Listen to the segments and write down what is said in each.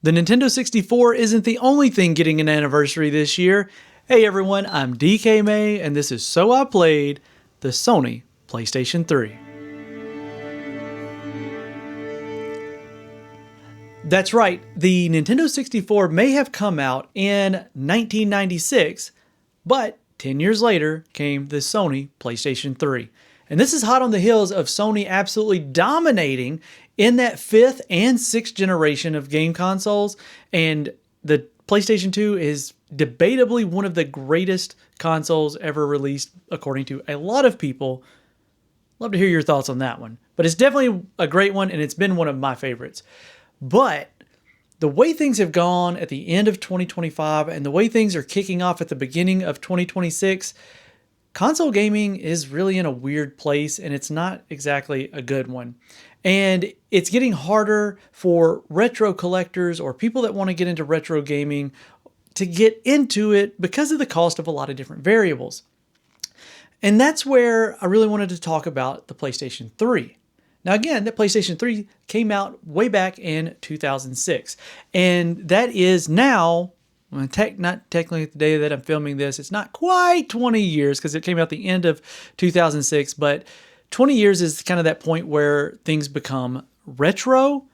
The Nintendo 64 isn't the only thing getting an anniversary this year. Hey everyone, I'm DK May, and this is So I Played, the Sony PlayStation 3. That's right, the Nintendo 64 may have come out in 1996, but 10 years later came the Sony PlayStation 3. And this is hot on the heels of Sony absolutely dominating in that 5th and 6th generation of game consoles. And the PlayStation 2 is debatably one of the greatest consoles ever released, according to a lot of people. Love to hear your thoughts on that one. But it's definitely a great one, and it's been one of my favorites. But the way things have gone at the end of 2025 and the way things are kicking off at the beginning of 2026, console gaming is really in a weird place, and it's not exactly a good one. And it's getting harder for retro collectors or people that want to get into retro gaming to get into it because of the cost of a lot of different variables. And that's where I really wanted to talk about the PlayStation 3. Now again, the PlayStation 3 came out way back in 2006. And that is now, not technically the day that I'm filming this, it's not quite 20 years because it came out the end of 2006, but 20 years is kind of that point where things become retro.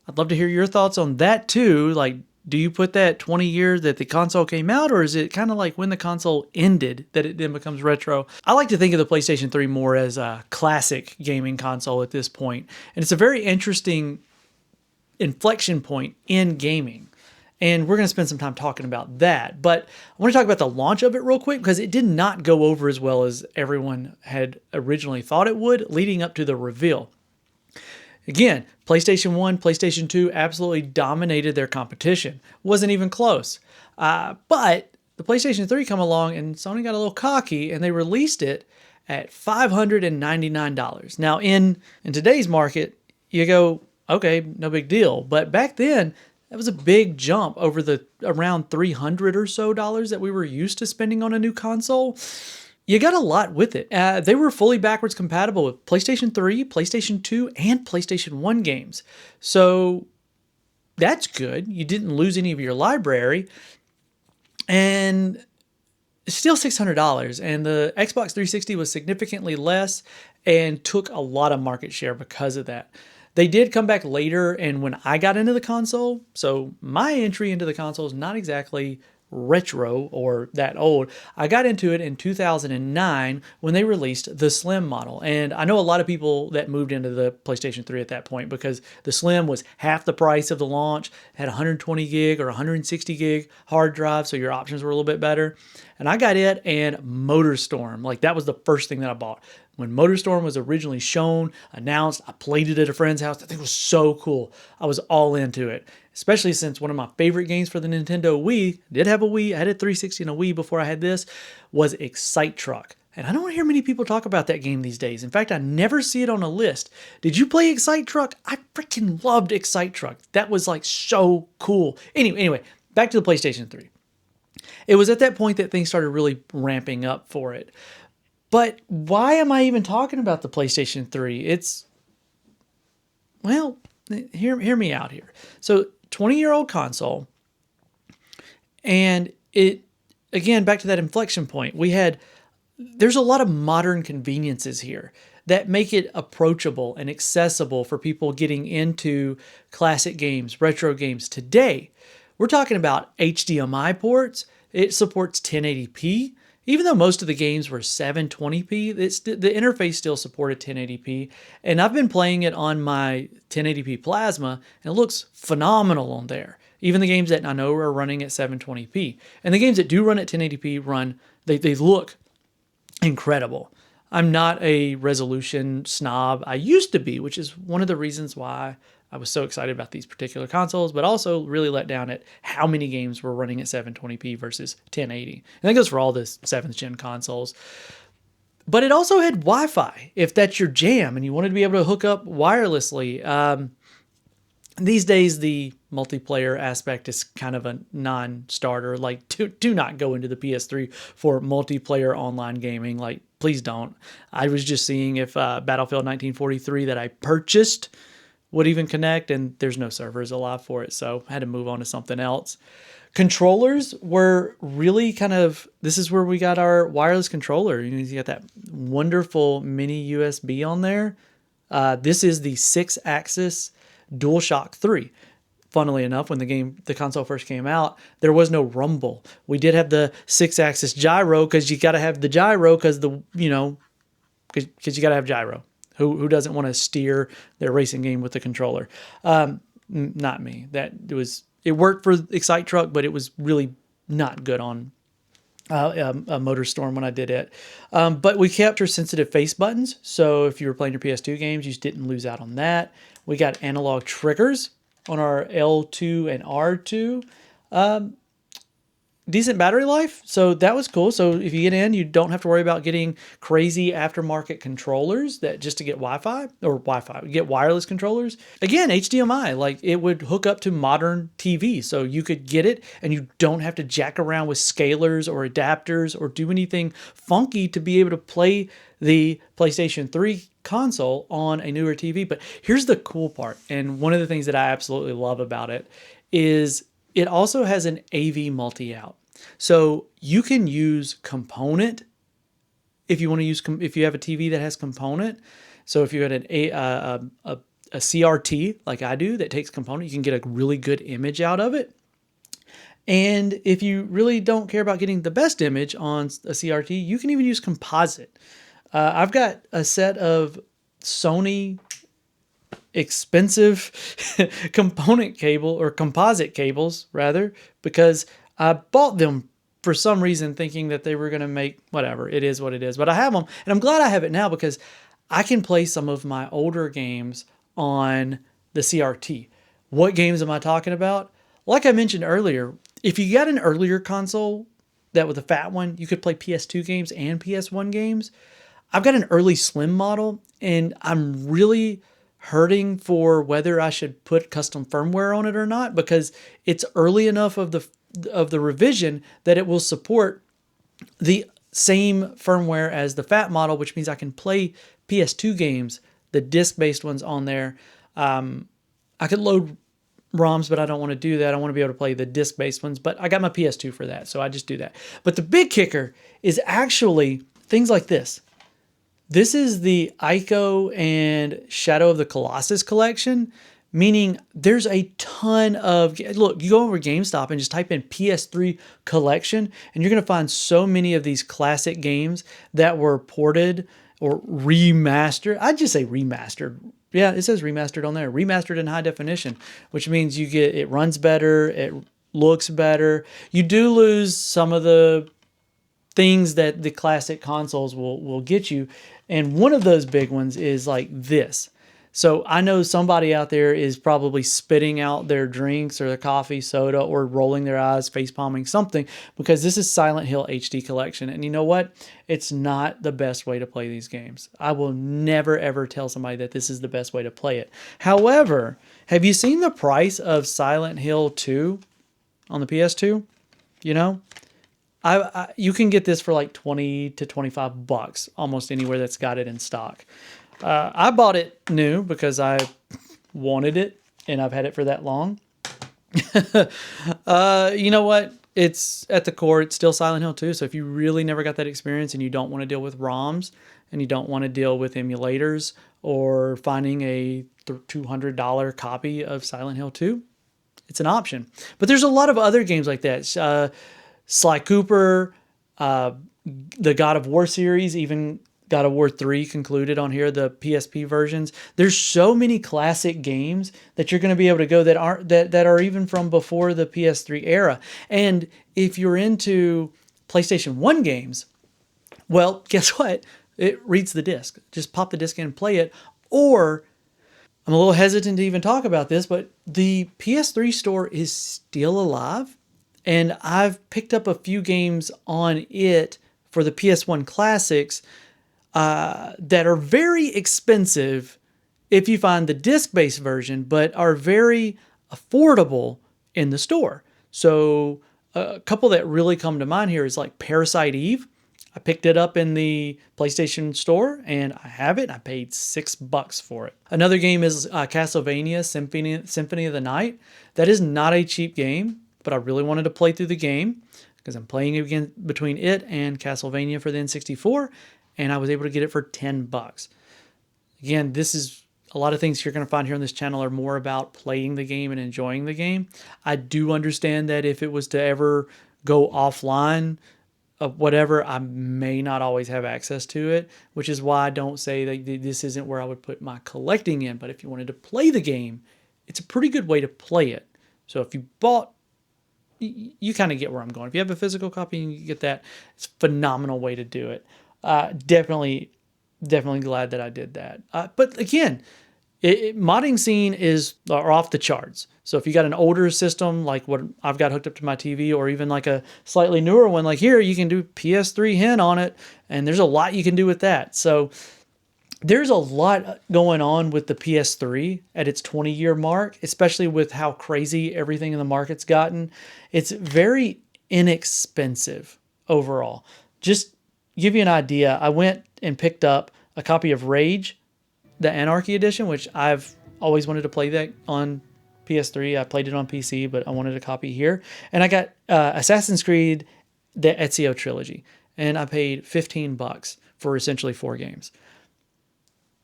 I'd love to hear your thoughts on that too. Like, do you put that 20 years that the console came out, or is it kind of like when the console ended that it then becomes retro? I like to think of the PlayStation 3 more as a classic gaming console at this point. And it's a very interesting inflection point in gaming. And we're going to spend some time talking about that. But I want to talk about the launch of it real quick because it did not go over as well as everyone had originally thought it would leading up to the reveal. Again, PlayStation 1, PlayStation 2 absolutely dominated their competition. Wasn't even close. But the PlayStation 3 come along and Sony got a little cocky and they released it at $599. Now in today's market, you go, okay, no big deal. But back then, that was a big jump over the around $300 or so that we were used to spending on a new console. You got a lot with it. They were fully backwards compatible with PlayStation 3, PlayStation 2, and PlayStation 1 games. So that's good. You didn't lose any of your library. And it's still $600. And the Xbox 360 was significantly less and took a lot of market share because of that. They did come back later, and when I got into the console, so my entry into the console is not exactly retro or that old. I got into it in 2009 when they released the Slim model. And I know a lot of people that moved into the PlayStation 3 at that point because the Slim was half the price of the launch, had 120 gig or 160 gig hard drive, so your options were a little bit better. And I got it and MotorStorm. Like that was the first thing that I bought. When MotorStorm was originally shown, announced, I played it at a friend's house. I think it was so cool. I was all into it, especially since one of my favorite games for the Nintendo Wii, did have a Wii, I had a 360 and a Wii before I had this, was Excite Truck. And I don't hear many people talk about that game these days. In fact, I never see it on a list. Did you play Excite Truck? I freaking loved Excite Truck. That was like so cool. Anyway, back to the PlayStation 3. It was at that point that things started really ramping up for it. But why am I even talking about the PlayStation 3? Well, hear me out here. So 20-year-old console, and it, again, back to that inflection point, there's a lot of modern conveniences here that make it approachable and accessible for people getting into classic games, retro games today. We're talking about HDMI ports. It supports 1080p. Even though most of the games were 720p, the interface still supported 1080p. And I've been playing it on my 1080p plasma, and it looks phenomenal on there. Even the games that I know are running at 720p. And the games that do run at 1080p they look incredible. I'm not a resolution snob. I used to be, which is one of the reasons why I was so excited about these particular consoles, but also really let down at how many games were running at 720p versus 1080. And that goes for all the 7th gen consoles. But it also had Wi-Fi, if that's your jam, and you wanted to be able to hook up wirelessly. These days, the multiplayer aspect is kind of a non-starter. Like, do not go into the PS3 for multiplayer online gaming. Like, please don't. I was just seeing if Battlefield 1943 that I purchased would even connect, and there's no servers alive for it, so I had to move on to something else. Controllers were really kind of, this is where we got our wireless controller. You got that wonderful mini USB on there. This is the 6-axis DualShock 3. Funnily enough, when the console first came out, there was no rumble. We did have the 6-axis gyro because you got to have the gyro because you got to have gyro. Who doesn't want to steer their racing game with the controller? Not me. It worked for Excite Truck, but it was really not good on a Motor Storm when I did it. But we kept our sensitive face buttons, so if you were playing your PS2 games, you didn't lose out on that. We got analog triggers on our L2 and R2. Decent battery life, so that was cool. So if you get in, you don't have to worry about getting crazy aftermarket controllers that just to get get wireless controllers. Again, HDMI, like it would hook up to modern TV, so you could get it and you don't have to jack around with scalers or adapters or do anything funky to be able to play the PlayStation 3 console on a newer TV. But here's the cool part, and one of the things that I absolutely love about it is it also has an AV multi-out. So you can use component if you want to use, if you have a TV that has component. So if you had a CRT like I do that takes component, you can get a really good image out of it. And if you really don't care about getting the best image on a CRT, you can even use composite. I've got a set of Sony expensive component cable, or composite cables rather, because I bought them for some reason thinking that they were going to make whatever. It is what it is. But I have them, and I'm glad I have it now because I can play some of my older games on the CRT. What games am I talking about? Like I mentioned earlier, if you got an earlier console, that with a fat one, you could play PS2 games and PS1 games. I've got an early slim model, and I'm really hurting for whether I should put custom firmware on it or not, because it's early enough of the revision that it will support the same firmware as the fat model, which means I can play PS2 games, the disc-based ones on there. I could load ROMs, but I don't want to do that. I want to be able to play the disc-based ones, but I got my PS2 for that, so I just do that. But the big kicker is actually things like this. This is the Ico and Shadow of the Colossus collection, meaning there's a ton of... Look, you go over GameStop and just type in PS3 collection, and you're going to find so many of these classic games that were ported or remastered. I'd just say remastered. Yeah, it says remastered on there. Remastered in high definition, which means it runs better, it looks better. You do lose some of the things that the classic consoles will get you. And one of those big ones is like this. So I know somebody out there is probably spitting out their drinks or their coffee, soda, or rolling their eyes, face-palming something, because this is Silent Hill HD Collection. And you know what? It's not the best way to play these games. I will never, ever tell somebody that this is the best way to play it. However, have you seen the price of Silent Hill 2 on the PS2? You know? You can get this for like 20 to 25 bucks almost anywhere that's got it in stock. I bought it new because I wanted it, and I've had it for that long. You know what? It's at the core, it's still Silent Hill 2. So if you really never got that experience and you don't want to deal with ROMs and you don't want to deal with emulators or finding a $200 copy of Silent Hill 2, it's an option. But there's a lot of other games like that. Sly Cooper, the God of War series, even God of War 3 concluded on here, the PSP versions. There's so many classic games that you're going to be able to go that are even from before the PS3 era. And if you're into PlayStation 1 games, well, guess what? It reads the disc. Just pop the disc in and play it. Or, I'm a little hesitant to even talk about this, but the PS3 store is still alive. And I've picked up a few games on it for the PS1 classics that are very expensive if you find the disc-based version, but are very affordable in the store. So a couple that really come to mind here is like Parasite Eve. I picked it up in the PlayStation Store, and I have it. I paid $6 for it. Another game is Castlevania Symphony of the Night. That is not a cheap game, but I really wanted to play through the game because I'm playing again between it and Castlevania for the N64, and I was able to get it for $10. Again, this is a lot of things you're going to find here on this channel are more about playing the game and enjoying the game. I do understand that if it was to ever go offline, whatever, I may not always have access to it, which is why I don't say that this isn't where I would put my collecting in. But if you wanted to play the game, it's a pretty good way to play it. So if you bought, you kind of get where I'm going. If you have a physical copy and you get that, it's a phenomenal way to do it. Definitely glad that I did that. But again, modding scene are off the charts. So if you got an older system like what I've got hooked up to my TV, or even like a slightly newer one, like here, you can do PS3 hen on it, and there's a lot you can do with that. So there's a lot going on with the PS3 at its 20-year mark, especially with how crazy everything in the market's gotten. It's very inexpensive overall. Just give you an idea, I went and picked up a copy of Rage, the Anarchy Edition, which I've always wanted to play that on PS3. I played it on PC, but I wanted a copy here. And I got Assassin's Creed, the Ezio Trilogy, and I paid $15 for essentially 4 games.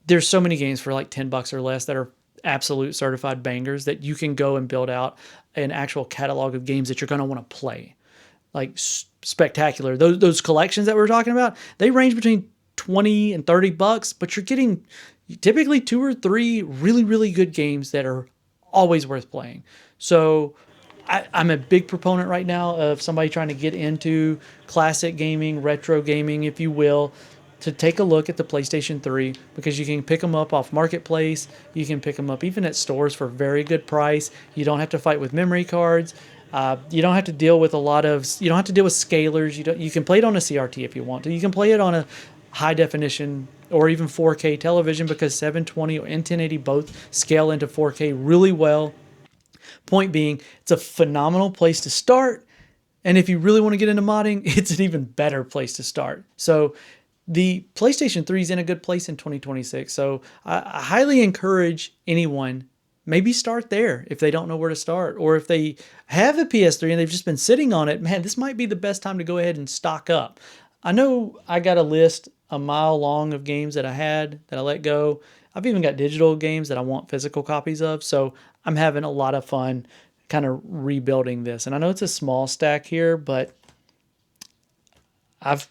There's so many games for like $10 or less that are absolute certified bangers that you can go and build out an actual catalog of games that you're going to want to play. Like spectacular. Those collections that we're talking about, they range between $20 and $30, but you're getting typically 2 or 3 really, really good games that are always worth playing. So I'm a big proponent right now of somebody trying to get into classic gaming, retro gaming, if you will, to take a look at the PlayStation 3, because you can pick them up off Marketplace. You can pick them up even at stores for a very good price. You don't have to fight with memory cards. You don't have to deal with you don't have to deal with scalers. You can play it on a CRT if you want to. You can play it on a high definition or even 4K television, because 720 and 1080 both scale into 4K really well. Point being, it's a phenomenal place to start. And if you really want to get into modding, it's an even better place to start. So the PlayStation 3 is in a good place in 2026. So I highly encourage anyone, maybe start there if they don't know where to start. Or if they have a PS3 and they've just been sitting on it, man, this might be the best time to go ahead and stock up. I know I got a list a mile long of games that I had that I let go. I've even got digital games that I want physical copies of. So I'm having a lot of fun kind of rebuilding this. And I know it's a small stack here, but I've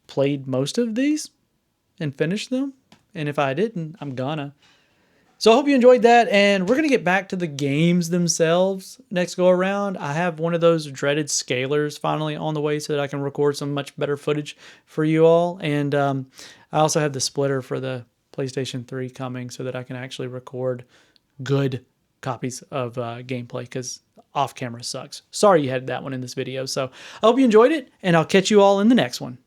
played most of these and finished them. And if I didn't, I'm gonna. So I hope you enjoyed that, and we're going to get back to the games themselves next go around. I have one of those dreaded scalers finally on the way so that I can record some much better footage for you all. And I also have the splitter for the PlayStation 3 coming so that I can actually record good copies of gameplay, because off camera sucks. Sorry you had that one in this video. So I hope you enjoyed it, and I'll catch you all in the next one.